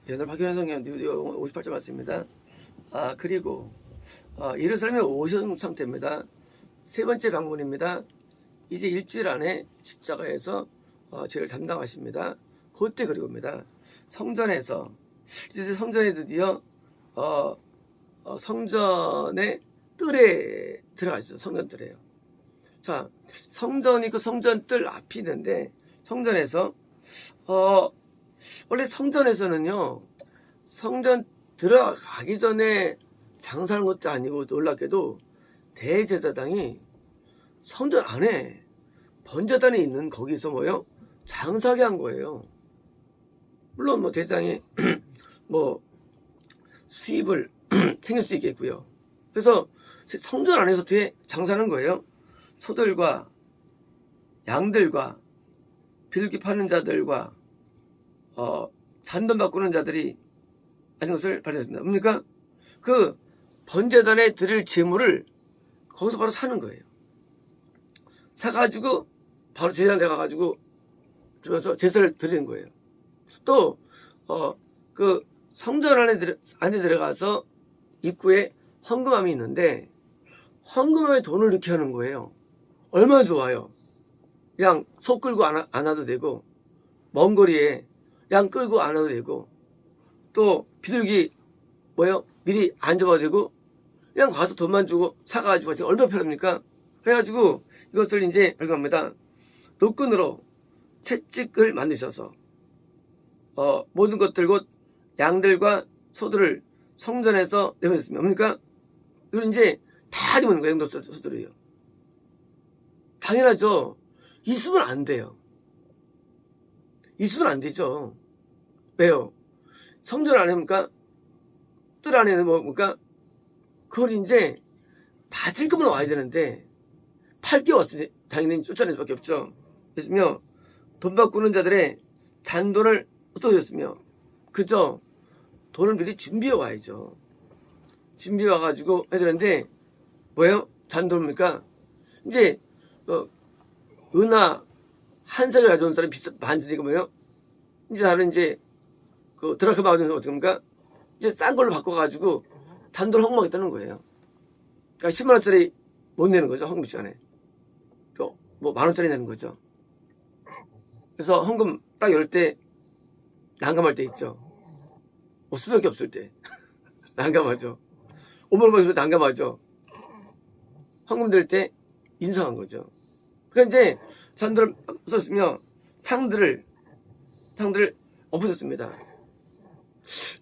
옛날 박현현 성경 58절 맞습니다. 그리고 예루살렘에 오신 상태입니다. 세 번째 방문입니다. 이제 일주일 안에 십자가에서 죄를 담당하십니다. 그때 그리고입니다. 성전에서 이제 성전에 드디어 성전의 뜰에 들어가죠. 성전 뜰에요. 자, 성전이 그 성전 뜰 앞이 있는데 성전에서 원래 성전에서는요, 성전 들어가기 전에 장사하는 것도 아니고 놀랍게도 대제사장이 성전 안에 번제단에 있는 거기서 뭐요? 장사하게 한 거예요. 물론 뭐 대장이 뭐 수입을 챙길 수 있겠고요. 그래서 성전 안에서 어떻게 장사하는 거예요? 소들과 양들과 비둘기 파는 자들과 잔돈 바꾸는 자들이 하는 것을 발견했습니다. 뭡니까? 그 번제단에 드릴 재물을 거기서 바로 사는 거예요. 사가지고 바로 제사장에 가가지고 주면서 제사를 드리는 거예요. 또 그 성전 안에 들어가서 입구에 헌금함이 있는데 헌금함에 돈을 넣게 하는 거예요. 얼마나 좋아요. 그냥 소 끌고 안 와도 되고 먼 거리에 양 끌고 안 와도 되고 또 비둘기 미리 안 잡아도 되고 그냥 가서 돈만 주고 사가지고 지금 얼마나 편합니까? 그래가지고 이것을 이제 발견합니다. 노끈으로 채찍을 만드셔서 모든 것들 곧 양들과 소들을 성전에서 내보냈습니다. 뭡니까? 이걸 이제 다 내보는 거예요. 양들 소들이요. 당연하죠. 있으면 안 돼요. 있으면 안 되죠. 왜요? 성전 안에입니까? 뜰 안에는 뭡니까? 그걸 이제 받을 것만 와야 되는데 팔 게 왔으니 당연히 쫓아낼 수밖에 없죠. 그랬으며 돈 바꾸는 자들의 잔돈을 흩어졌으며 그저 돈을 미리 준비해 와야죠. 준비해 와가지고 해야 되는데 뭐예요? 잔돈입니까? 이제 은하 한 색을 가져온 사람이 반지니까 뭐예요? 이제 다른 이제 그 드라크마 가져온 사람은 어떻게 합니까? 이제 싼 걸로 바꿔가지고 단돈을 헌금하겠다는 거예요. 그러니까 10만 원짜리 못 내는 거죠. 헌금 시간에. 또 뭐 만 원짜리 내는 거죠. 그래서 헌금 딱 열 때 난감할 때 있죠. 수밖에 없을 때 난감하죠. 5만 원밖에 없을 때 난감하죠. 헌금 들 때 인상한 거죠. 그러니까 이제 잔돈을 썼으며 상들을 엎으셨습니다.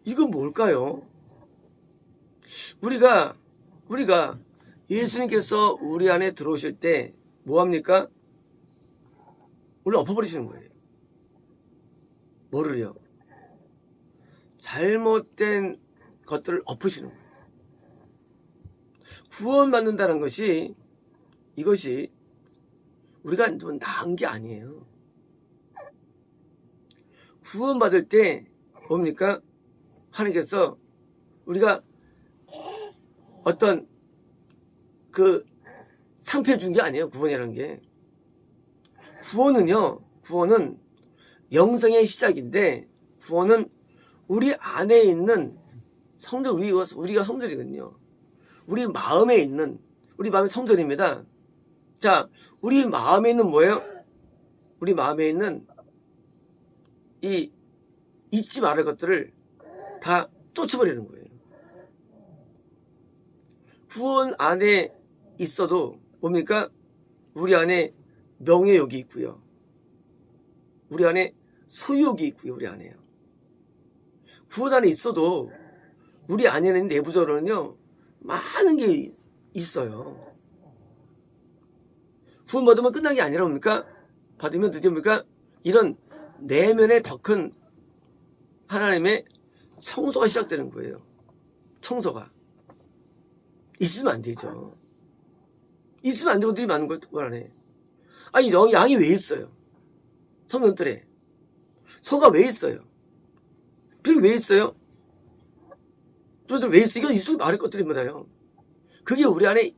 이건 뭘까요? 우리가 예수님께서 우리 안에 들어오실 때 뭐합니까? 원래 엎어버리시는 거예요. 뭐를요? 잘못된 것들을 엎으시는 거예요. 구원받는다는 것이 이것이 우리가 좀 나은 게 아니에요. 구원받을 때 뭡니까? 하나님께서 우리가 어떤 그 상패를 준 게 아니에요. 구원이라는 게. 구원은 영성의 시작인데 구원은 우리 안에 있는 성전, 우리가 성전이거든요. 우리 마음에 있는, 우리 마음의 성전입니다. 자, 우리 마음에 있는 뭐예요? 우리 마음에 있는 이 잊지 말을 것들을 다 쫓아버리는 거예요. 구원 안에 있어도 뭡니까? 우리 안에 명예욕이 있고요. 우리 안에 소유욕이 있고요. 우리 안에요. 구원 안에 있어도 우리 안에는 내부적으로는요. 많은 게 있어요. 구원 받으면 끝난 게 아니라 뭡니까? 받으면 드디어 뭡니까? 이런 내면의 더 큰 하나님의 청소가 시작되는 거예요. 청소가. 있으면 안 되죠. 있으면 안 되는 것들이 많은 걸 안에. 아니, 양이 왜 있어요? 성전들에. 소가 왜 있어요? 비둘기 왜 있어요? 너희들 왜 있어? 이거 있을 말할 것들입니다요. 그게 우리 안에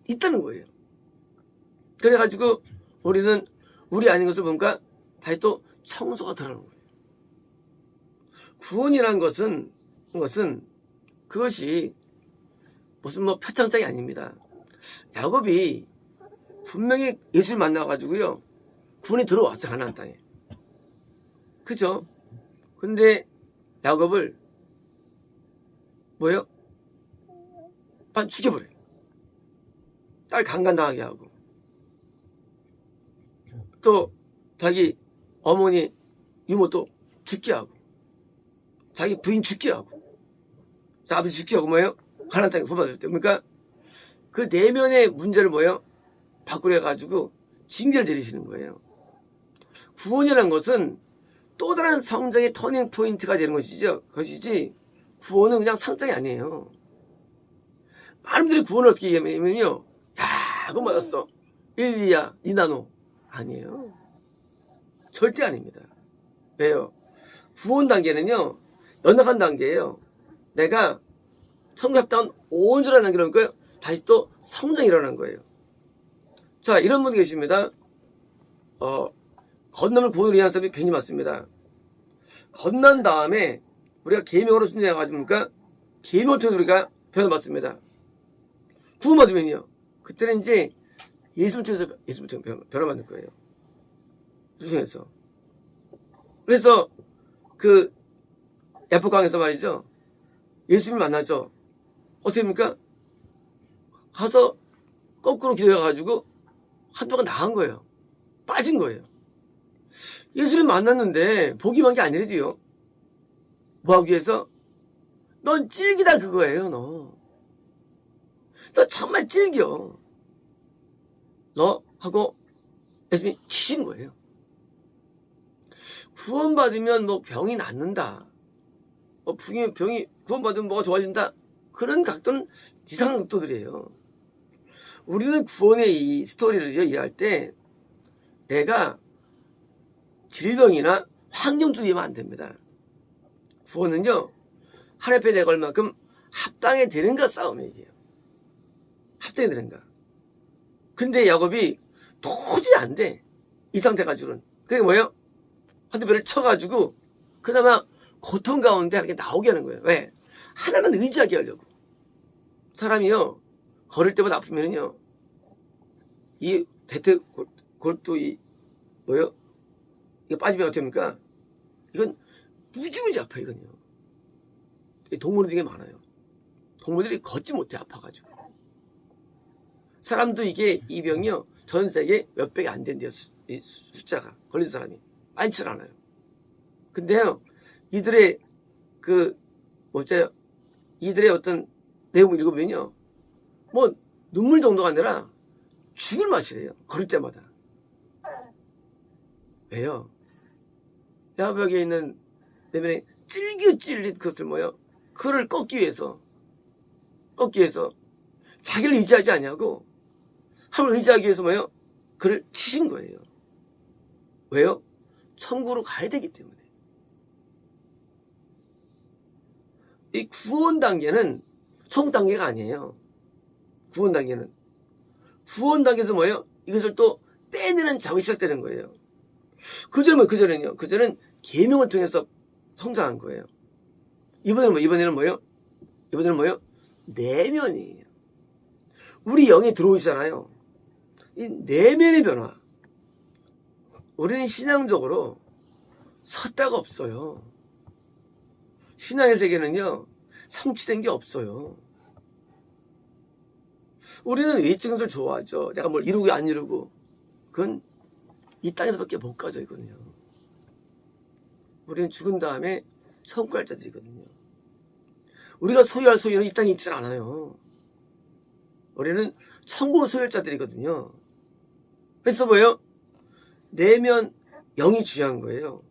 있다는 거예요. 그래가지고 우리는 우리 아닌 것을 뭔가 다시 또 청소가 들어가는 거예요. 구원이라는 것은 그것이 무슨 뭐 표창장이 아닙니다. 야곱이 분명히 예수를 만나가지고요, 구원이 들어왔어, 가나안 땅에. 그죠? 근데 야곱을 뭐요? 반 죽여버려요. 딸 강간당하게 하고, 또 자기 어머니 유모도 죽게 하고, 자기 부인 죽게 하고, 자, 아버지 죽게 하고 뭐예요? 가나안 땅에 구원받을 때. 그러니까 그 내면의 문제를 뭐예요? 바꾸려 해가지고 징계를 내리시는 거예요. 구원이라는 것은 또 다른 성장의 터닝 포인트가 되는 것이지, 구원은 그냥 상장이 아니에요. 많은 분들이 구원을 어떻게 얘기하면요, 야, 그거 맞았어. 일리야, 니나노. 아니에요. 절대 아닙니다. 왜요? 구원 단계는요, 연약한 단계예요. 내가 성ገብ다운 온전한 단계라는 거예요. 다시 또 성장이 일어나는 거예요. 자, 이런 분이 계십니다. 건너물 구원을 위한 사람이 굉장히 많습니다. 건난 다음에 우리가 계명으로 순종해가지고 계명을 통해서 우리가 변화받습니다. 구원받으면요, 그때는 이제 예수를 통해서 변화받는 거예요. 순종해서. 그래서 그 야포강에서 말이죠, 예수님을 만나죠. 어떻게 됩니까? 가서 거꾸로 기도해가지고 한동안 나간 거예요. 빠진 거예요. 예수님 만났는데 보기만 게 아니래도요, 뭐하기 위해서? 넌 찔기다 그거예요. 너 정말 찔겨. 너 하고 예수님이 치신 거예요. 구원받으면 뭐 병이 낫는다, 뭐 병이 구원받으면 뭐가 좋아진다, 그런 각도는 이상한 각도들이에요. 우리는 구원의 이 스토리를 이해할 때 내가 질병이나 환경 중이면 안 됩니다. 구원은요, 하나님 앞에 내가 얼만큼 합당해 되는가 싸움이에요. 합당해 되는가. 근데 야곱이 도저히 안 돼, 이 상태 가지고는. 그게 뭐예요? 한두 배를 쳐가지고 그나마 고통 가운데 이렇게 나오게 하는 거예요. 왜? 하나만 의지하게 하려고. 사람이요, 걸을 때마다 아프면은요, 이 대퇴 골도 뭐요? 이거 빠지면 어떻게 합니까? 이건 무지무지 아파요, 이건요. 동물들이 되게 많아요. 동물들이 걷지 못해, 아파가지고. 사람도 이 병이요, 전 세계 몇백이 안 된대요, 이 숫자가. 걸린 사람이. 많지 않아요. 근데요, 이들의 이들의 어떤 내용을 읽으면요, 뭐, 눈물 정도가 아니라 죽을 맛이래요. 걸을 때마다. 왜요? 야벽에 있는 내면에 찔긴 그것을 뭐요? 그를 꺾기 위해서 자기를 의지하지 아니하고 하나님을 의지하기 위해서 뭐요? 그를 치신 거예요. 왜요? 천국으로 가야 되기 때문에. 이 구원 단계는 천국 단계가 아니에요. 구원 단계에서 뭐예요? 이것을 또 빼내는 작업이 시작되는 거예요. 그전에는 계명을 통해서 성장한 거예요. 이번에는 뭐예요? 내면이에요. 우리 영이 들어오시잖아요. 이 내면의 변화. 우리는 신앙적으로 섰다가 없어요. 신앙의 세계는요, 성취된 게 없어요. 우리는 외적인 것을 좋아하죠. 내가 뭘 이루고 안 이루고. 그건 이 땅에서밖에 못 가져, 이거는요. 우리는 죽은 다음에 천국 갈 자들이거든요. 우리가 소유할 소유는 이 땅에 있질 않아요. 우리는 천국을 소유할 자들이거든요. 그래서 뭐예요? 내면 영이 중요한 거예요.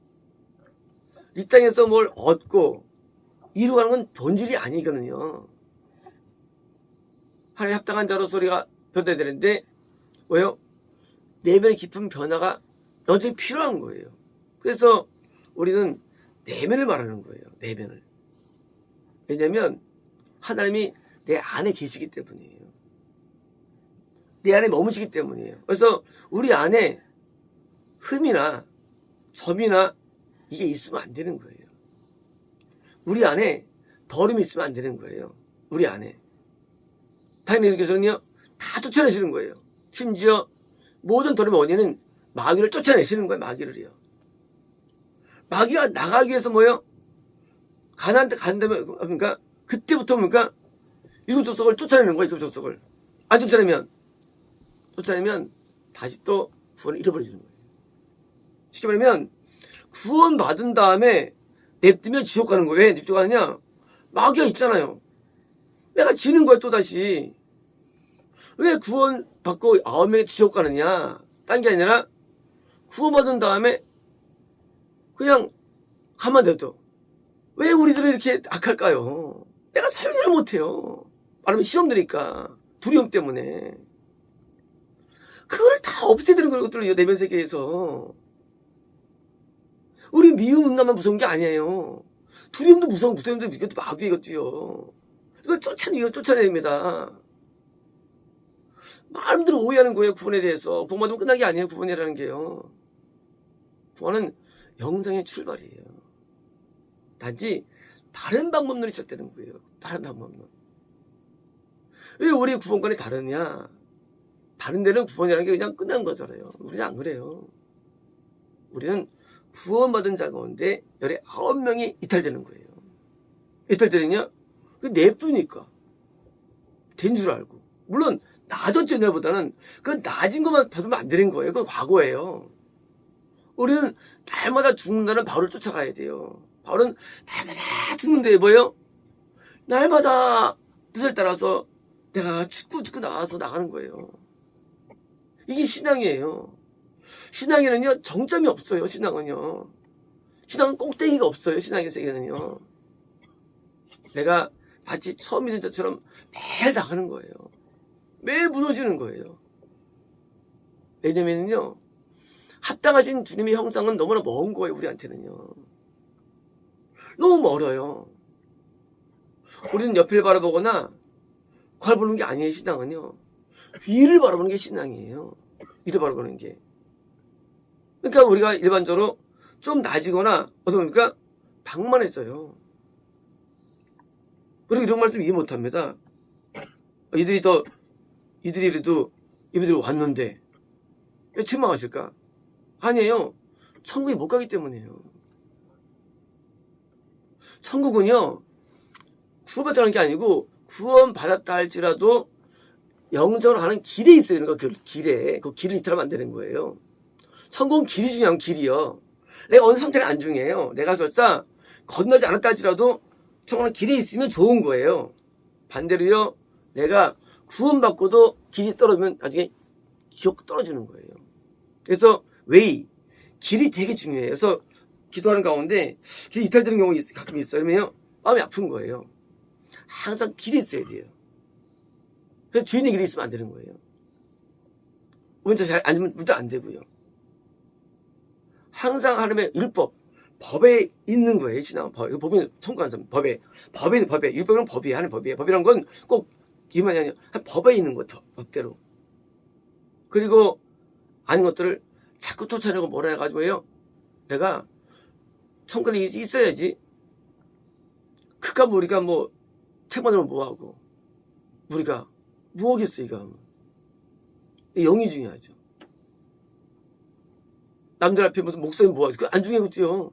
이 땅에서 뭘 얻고 이루가는 건 본질이 아니거든요. 하나님 합당한 자로서 우리가 변화해야 되는데 뭐예요? 내면의 깊은 변화가 여전히 필요한 거예요. 그래서 우리는 내면을 말하는 거예요. 내면을. 왜냐하면 하나님이 내 안에 계시기 때문이에요. 내 안에 머무시기 때문이에요. 그래서 우리 안에 흠이나 점이나 이게 있으면 안 되는 거예요. 우리 안에 더름이 있으면 안 되는 거예요. 우리 안에. 하나님께서는요, 다 쫓아내시는 거예요. 심지어 모든 더름의 원인은 마귀를 쫓아내시는 거예요. 마귀를요. 마귀가 나가기 위해서 뭐예요? 간다면 그러니까 그때부터 뭡니까? 일곱 족속을 쫓아내는 거예요. 일곱 족속을. 안 쫓아내면 다시 또 구원을 잃어버리는 거예요. 쉽게 말하면 구원 받은 다음에 냅두면 지옥 가는 거예요. 왜 냅두고 가느냐? 마귀가 있잖아요. 내가 지는 거야 또다시. 왜 구원 받고 9명이 지옥 가느냐? 딴 게 아니라 구원 받은 다음에 그냥 가만 둬도 왜 우리들은 이렇게 악할까요? 내가 살지를 못해요. 말하면 시험 드니까 두려움 때문에. 그걸 다 없애야 되는 것들을 내면 세계에서. 우리 미움 음란만 무서운 게 아니에요. 두려움도 무서움도 이것도 마귀 이것도요. 이걸 쫓아냅니다. 마음대로 오해하는 거예요. 구원에 대해서. 구원 받으면 끝난 게 아니에요. 구원이라는 게요. 구원은 영성의 출발이에요. 단지 다른 방법론이 시작되는 거예요. 다른 방법론. 왜 우리 구원관이 다르냐? 다른 데는 구원이라는 게 그냥 끝난 거잖아요. 우리는 안 그래요. 우리는 구원받은 자 가운데 열의 9명이 이탈되는 거예요. 이탈되느냐? 그 냅두니까. 된 줄 알고. 물론 낮았죠, 내보다는. 그 낮은 것만 받으면 안 되는 거예요. 그건 과거예요. 우리는 날마다 죽는다는 바울을 쫓아가야 돼요. 바울은 날마다 죽는데 뭐예요? 날마다 뜻을 따라서 내가 죽고 나가서 나가는 거예요. 이게 신앙이에요. 신앙에는요, 정점이 없어요, 신앙은요. 신앙은 꼭대기가 없어요, 신앙의 세계는요. 내가 마치 처음 믿은 자처럼 매일 나가는 거예요. 매일 무너지는 거예요. 왜냐면요, 합당하신 주님의 형상은 너무나 먼 거예요, 우리한테는요. 너무 멀어요. 우리는 옆을 바라보거나 괄 보는 게 아니에요, 신앙은요. 위를 바라보는 게 신앙이에요. 위를 바라보는 게. 그러니까 우리가 일반적으로 좀 낮이거나 어떻게 보니까 방만해져요. 그리고 이런 말씀 이해 못합니다. 이들이라도 왔는데 왜 책망하실까? 아니에요. 천국에 못 가기 때문이에요. 천국은요, 구원받았다는 게 아니고 구원받았다 할지라도 영접을 하는 길에 있어야 되는 거예요. 그 길에. 그 길을 이탈하면 안 되는 거예요. 천국은 길이 중요한 길이요. 내가 어느 상태가 안 중요해요. 내가 설사 건너지 않았다 할지라도 천국은 길에 있으면 좋은 거예요. 반대로요, 내가 구원받고도 길이 떨어지면 나중에 지옥 떨어지는 거예요. 그래서 길이 되게 중요해요. 그래서 기도하는 가운데 길이 이탈되는 경우가 가끔 있어요. 그러면요, 마음이 아픈 거예요. 항상 길이 있어야 돼요. 그래서 주인의 길이 있으면 안 되는 거예요. 혼자 잘 앉으면 일단 안 되고요. 항상 하나님의 율법, 법에 있는 거예요. 신앙은 법이 청구하는 사람, 법에. 율법은 법이에요. 하나님 법이에요. 법이란 건 꼭 이만이 아니에요. 법에 있는 거, 법대로. 그리고 아닌 것들을 자꾸 쫓아내고 뭐라 해가지고요, 내가 청구에 있어야지. 그깟 우리가 뭐 책만으로 뭐하고 우리가 뭐하겠어. 이거 영이 중요하죠. 남들 앞에 무슨 목사님 뭐하지? 그거 안 중요하겠죠.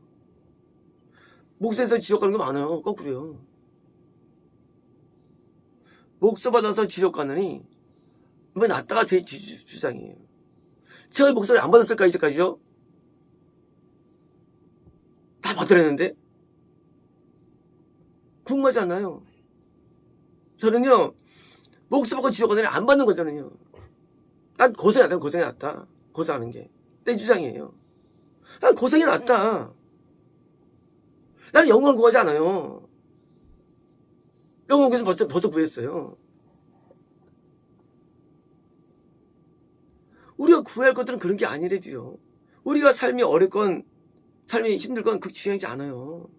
목사에서 지옥 가는 게 많아요. 거꾸로요. 목사 받아서 지옥 가느니 왜 낫다가 제 주장이에요. 제가 목사를 안 받았을까 이제까지요? 다 받으랬는데 궁금하지 않나요? 저는요, 목사 받고 지옥 가느니 안 받는 거잖아요. 난 고생이 낫다. 고생하는 게 내 주장이에요. 난 고생이 낫다. 난 영광을 구하지 않아요. 영광을 구해서 벌써 구했어요. 우리가 구할 것들은 그런 게 아니래도요. 우리가 삶이 어렵건 삶이 힘들건 그게 중요하지 않아요.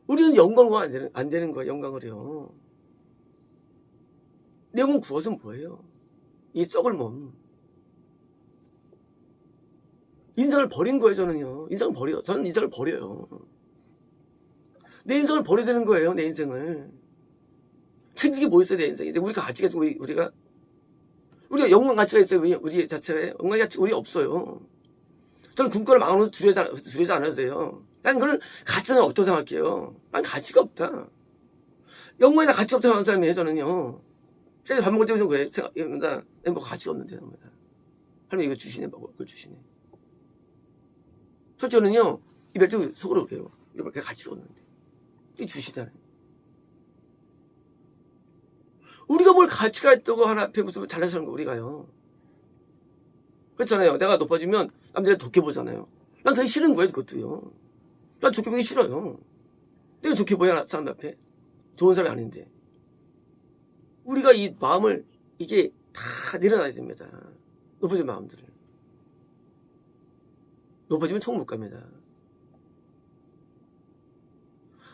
우리는 영광을 구하면 안 되는 거예요. 영광을요. 내 몸 구워서 뭐예요? 이 썩을 몸. 인상을 버린 거예요, 저는요. 저는 인상을 버려요. 내 인생을 버려야 되는 거예요. 내 인생을. 챙길 게 뭐 있어요, 내 인생에. 우리가 가치가 있어, 우리가 영광 가치가 있어요, 우리 자체에. 영광 가치 우리 없어요. 저는 군권을 막아놓아서 두려워하지 않으세요. 난 그런 가치는 없다고 생각해요. 난 가치가 없다. 영광이나 가치가 없다고 하는 사람이에요, 저는요. 그래서 밥 먹을 때 그래. 생각합니다. 뭐 가치가 없는데, 합니다. 할머니 이거 주시네, 먹을 걸 주시네. 솔직히 저는요, 이럴 때 속으로 그래요. 이렇게 가치가 없는데. 이거 주시다네. 우리가 뭘 가치가 있다고 하나 앞에 무슨 잘난 사는 거 우리가요. 그렇잖아요. 내가 높아지면 남들이 좋게 보잖아요. 난 그게 싫은 거예요, 그것도요. 난 좋게 보기 싫어요. 내가 좋게 보여, 사람 앞에. 좋은 사람이 아닌데. 우리가 이 마음을, 이게 다 내려놔야 됩니다. 높아진 마음들을. 높아지면 총 못 갑니다.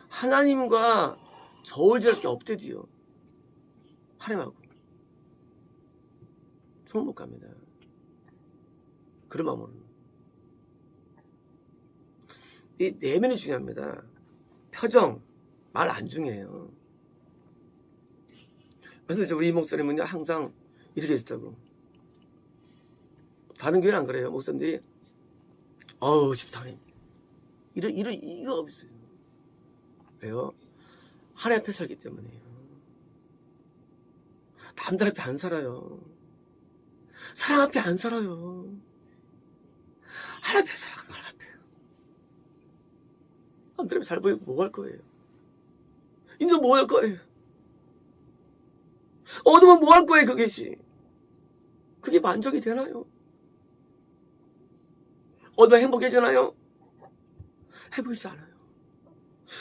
하나님과 저울질할 게 없대도요. 하나님하고. 총 못 갑니다. 그런 마음으로는. 이 내면이 중요합니다. 표정, 말 안 중요해요. 그래서 우리 목사님은요, 항상 이렇게 했다고. 다른 교회는 안 그래요. 목사님들이, 집사님. 이거 없어요. 왜요? 하나님 앞에 살기 때문에요. 남들 앞에 안 살아요. 사람 앞에 안 살아요. 하나님 앞에 살아요. 하나님 앞에. 남들 앞에 잘 보이고 뭐 할 거예요? 인정 뭐 할 거예요? 얻으면 뭐 할 거예요, 그것이? 그게 만족이 되나요? 얻으면 행복해지나요? 행복하지 않아요.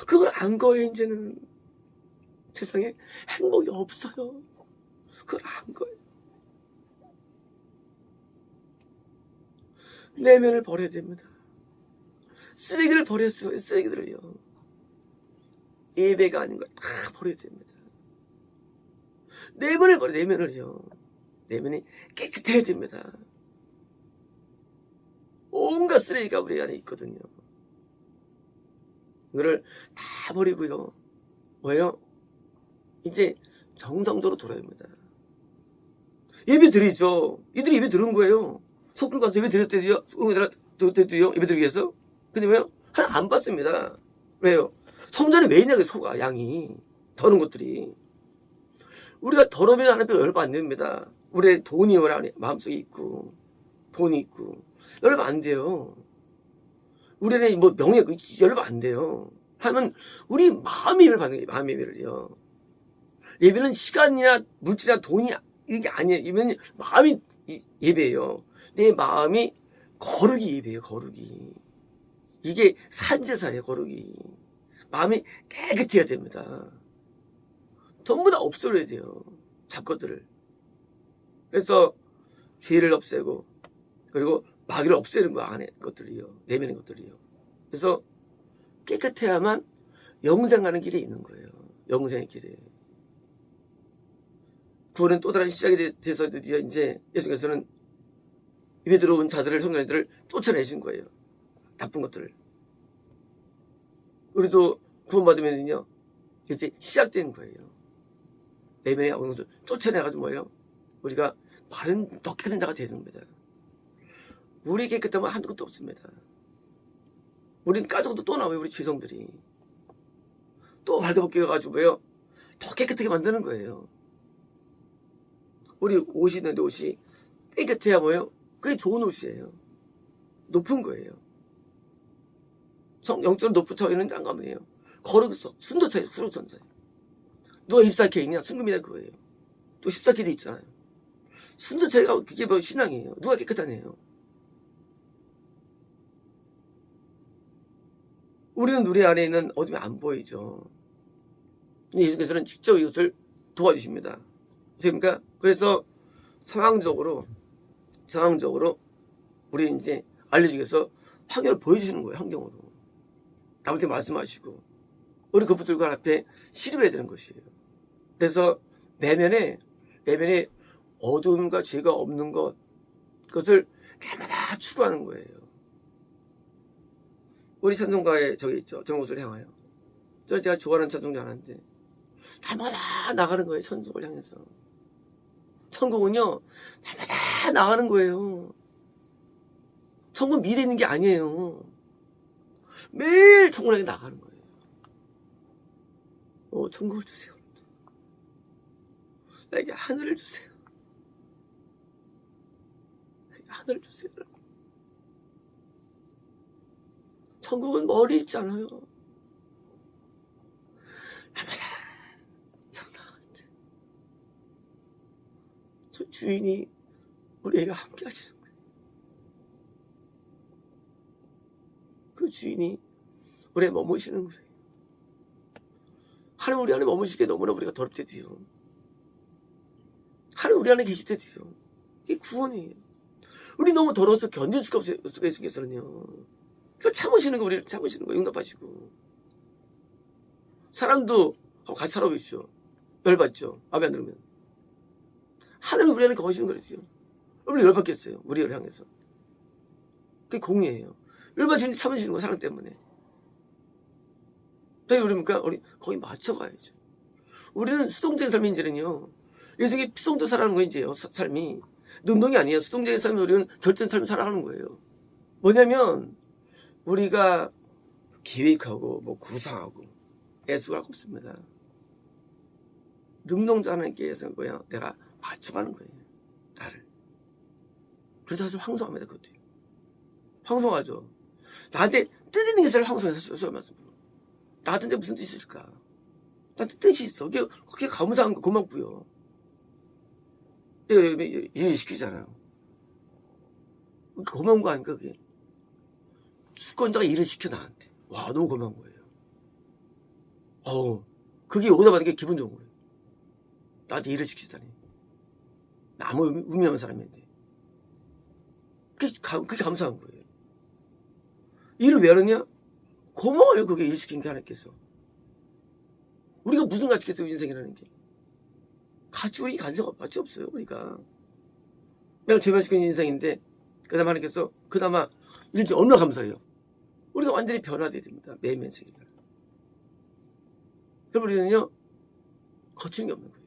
그걸 안 거예요, 이제는. 세상에 행복이 없어요. 그걸 안 거예요. 내면을 버려야 됩니다. 쓰레기를 버렸어요, 쓰레기들을요. 예배가 아닌 걸 다 버려야 됩니다. 내면을 버려, 내면을요. 내면이 깨끗해야 됩니다. 온갖 쓰레기가 우리 안에 있거든요. 이거를 다 버리고요. 뭐예요? 이제 정상적으로 돌아야 합니다. 예배 드리죠. 이들이 예배 드린 거예요. 속을 가서 예배 드렸대요. 예배 드리기 위해서. 근데 왜요? 하나 안 받습니다. 왜요? 성전에 왜 있냐, 그 소가, 양이. 더러운 것들이. 우리가 더러우면 하나님께 열받 안 됩니다. 우리의 돈이 마음속에 있고, 돈이 있고. 열받 안 돼요. 우리는 뭐 명예, 열받 안 돼요. 하면, 우리 마음의 예배를 받는 거예요, 마음의 예배를요. 예배는 시간이나 물질이나 돈이, 이게 아니에요. 예배는 마음이 예배예요. 내 마음이 거룩이 예배예요, 거룩이. 이게 산제사예요, 거룩이. 마음이 깨끗해야 됩니다. 전부 다 없애야 돼요. 잡것들을. 그래서 죄를 없애고, 그리고 마귀를 없애는 거 안에 것들이요. 내면의 것들이요. 그래서 깨끗해야만 영생 가는 길이 있는 거예요. 영생의 길에. 구원은 또 다른 시작이 돼서 드디어 이제 예수께서는 입에 들어온 자들을, 성도들을 쫓아내신 거예요. 나쁜 것들을. 우리도 구원받으면요, 이제 시작된 거예요. 내면의 어느 것을 쫓아내가지고 뭐예요? 우리가 바른, 더 깨끗한 자가 되는 겁니다. 우리 깨끗하면 한두 것도 없습니다. 우린 까져도 또 나와요, 우리 죄성들이. 또 발가벗겨가지고 뭐예요? 더 깨끗하게 만드는 거예요. 우리 옷이 있는데 옷이 깨끗해야 뭐예요? 그게 좋은 옷이에요. 높은 거예요. 영적으로 높은 처에는 안 가면이에요. 거룩서, 순도차예요, 순도천사예요. 누가 14K 있냐? 순금이라 그거예요. 또 14K도 있잖아요. 순도차가 그게 뭐 신앙이에요. 누가 깨끗하네요. 우리는 우리 안에 있는 어둠이 안 보이죠. 예수께서는 직접 이것을 도와주십니다. 그러니까 그래서 상황적으로 우리 이제 알려주기 위해서 환경을 보여주시는 거예요. 환경으로. 남한테 말씀하시고 우리 그분들과 앞에 시름해야 되는 것이에요. 그래서 내면에 어둠과 죄가 없는 그것을 날마다 추구하는 거예요. 우리 찬송가에 저기 있죠. 정옷을 향하여. 또 제가 좋아하는 찬송도 하나인데 날마다 나가는 거예요. 천국을 향해서. 천국은요 날마다 나가는 거예요. 천국 미래에 있는 게 아니에요. 매일 천국을 향해 나가는 거예요. 천국을 주세요. 나에게 하늘을 주세요. 나에게 하늘을 주세요. 천국은 멀리 있지 않아요. 날마다 나갈 때 저 주인이 우리에게 함께 하시는 거예요. 그 주인이 우리 안에 머무시는 거예요. 하나님 우리 안에 머무시기에 너무나 우리가 더럽게 돼요. 하나님 우리 안에 계실 때도요. 이게 구원이에요. 우리 너무 더러워서 견딜 수가 없어요. 예수께서는요. 그걸 참으시는 거, 우리를 참으시는 거, 응답하시고. 사람도 같이 살아보십시오. 열받죠. 마음에 안 들으면. 하나님 우리 안에 거하시는 거죠. 여러분 열받겠어요. 우리를 향해서. 그게 공의예요. 열받으시는지 참으시는 거, 사랑 때문에. 당연히 우리니까 우리 거기 맞춰가야죠. 우리는 수동적인 삶이 이제는요. 예수님이 피성도 살아가는 거 이제요. 삶이. 능동이 아니에요. 수동적인 삶이 우리는 결정된 삶을 살아가는 거예요. 뭐냐면 우리가 계획하고 구상하고 애쓰고 할 거 없습니다. 능동자님께서 뭐야? 내가 맞춰가는 거예요. 나를. 그래서 사실 황송합니다. 그것도요. 황송하죠. 나한테 뜻 있는 게 사실 황송해서 소리 말씀으로. 나한테 무슨 뜻이 있을까? 나한테 뜻이 있어. 그게 감사한 거 고맙고요. 일 시키잖아요. 고마운 거 아닙니까, 그게? 주권자가 일을 시켜, 나한테. 와, 너무 고마운 거예요. 그게 오다받은 게 기분 좋은 거예요. 나한테 일을 시키다니. 나무 유명한 사람인데. 그게 감사한 거예요. 일을 왜 하느냐? 고마워요, 그게 일 시킨 게 하나님께서. 우리가 무슨 가치 있겠어요, 인생이라는 게. 우리 가치가 없어요, 우리가. 내가 죄만 시킨 인생인데, 그나마 하나님께서, 그나마 일 중 얼마나 감사해요. 우리가 완전히 변화돼야 됩니다, 매일 인생이. 그럼 우리는요, 거치는 게 없는 거예요.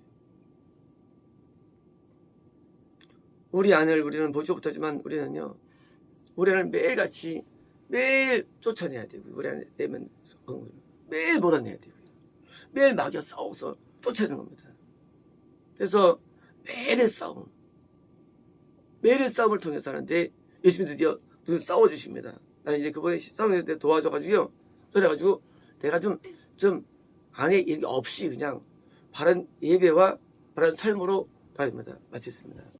우리 안을 우리는 보지 못하지만, 우리는요, 우리 안을 매일같이, 매일 쫓아내야 되고요. 우리 안에 내면, 매일 몰아내야 되고요. 매일 막여 싸워서 쫓아내는 겁니다. 그래서 매일의 싸움, 매일의 싸움을 통해서 하는데 예수님이 드디어 무슨 싸워주십니다. 나는 이제 그분의 싸움에 도와줘가지고요. 그래가지고 내가 좀 안에 일 없이 그냥 바른 예배와 바른 삶으로 가야 됩니다. 마치겠습니다.